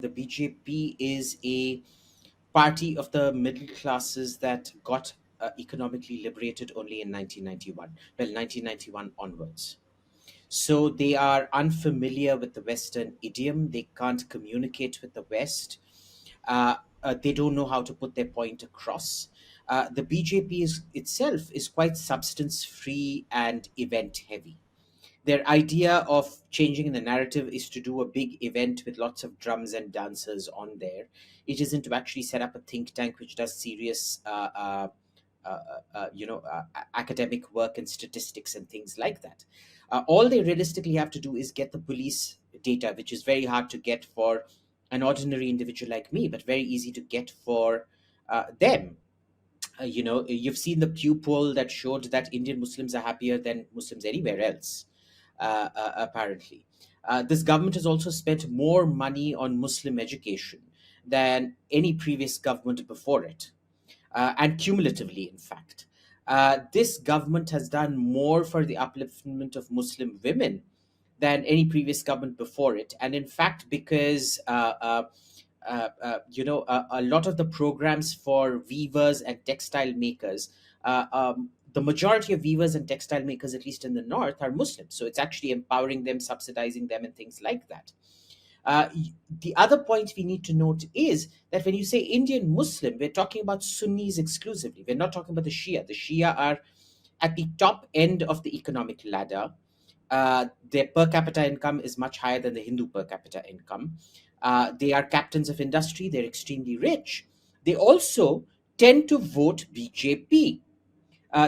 The BJP is a party of the middle classes that got economically liberated only in 1991. Well, 1991 onwards. So they are unfamiliar with the Western idiom. They can't communicate with the West. They don't know how to put their point across. The BJP itself is quite substance free and event heavy. Their idea of changing the narrative is to do a big event with lots of drums and dancers on there. It isn't to actually set up a think tank which does serious academic work and statistics and things like that. All they realistically have to do is get the police data, which is very hard to get for an ordinary individual like me, but very easy to get for them. You've seen the Pew poll that showed that Indian Muslims are happier than Muslims anywhere else, apparently. This government has also spent more money on Muslim education than any previous government before it, and cumulatively, in fact. This government has done more for the upliftment of Muslim women than any previous government before it. And in fact, because a lot of the programs for weavers and textile makers, the majority of weavers and textile makers, at least in the north, are Muslims. So it's actually empowering them, subsidizing them, and things like that. The other point we need to note is that when you say Indian Muslim, we're talking about Sunnis exclusively. We're not talking about the Shia. The Shia are at the top end of the economic ladder. Their per capita income is much higher than the Hindu per capita income. They are captains of industry. They're extremely rich. They also tend to vote BJP,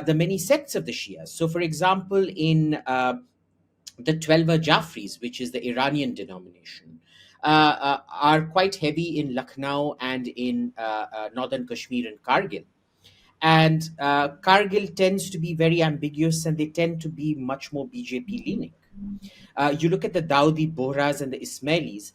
the many sects of the Shia. So, for example, in the Twelver Jafris, which is the Iranian denomination, are quite heavy in Lucknow and in northern Kashmir and Kargil. And Kargil tends to be very ambiguous, and they tend to be much more BJP leaning. You look at the Dawoodi Bohras and the Ismailis,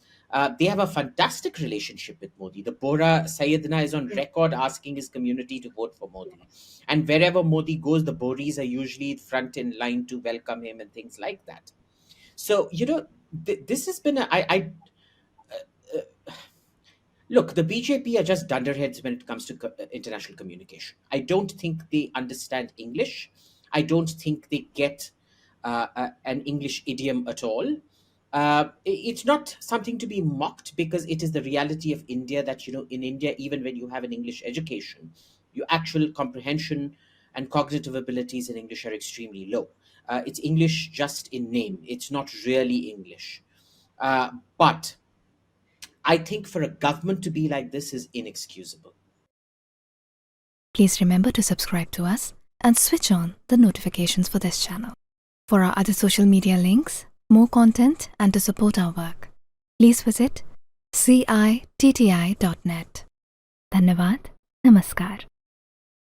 they have a fantastic relationship with Modi. The Bohra Sayyidina is on record asking his community to vote for Modi. And wherever Modi goes, the Bohris are usually front in line to welcome him and things like that. So, this has been look, the BJP are just dunderheads when it comes to international communication. I don't think they understand English. I don't think they get an English idiom at all. It's not something to be mocked, because it is the reality of India that, in India, even when you have an English education, your actual comprehension and cognitive abilities in English are extremely low. It's English just in name. It's not really English. But I think for a government to be like this is inexcusable. Please remember to subscribe to us and switch on the notifications for this channel. For our other social media links, more content, and to support our work, please visit citti.net. Dhanyavad. Namaskar.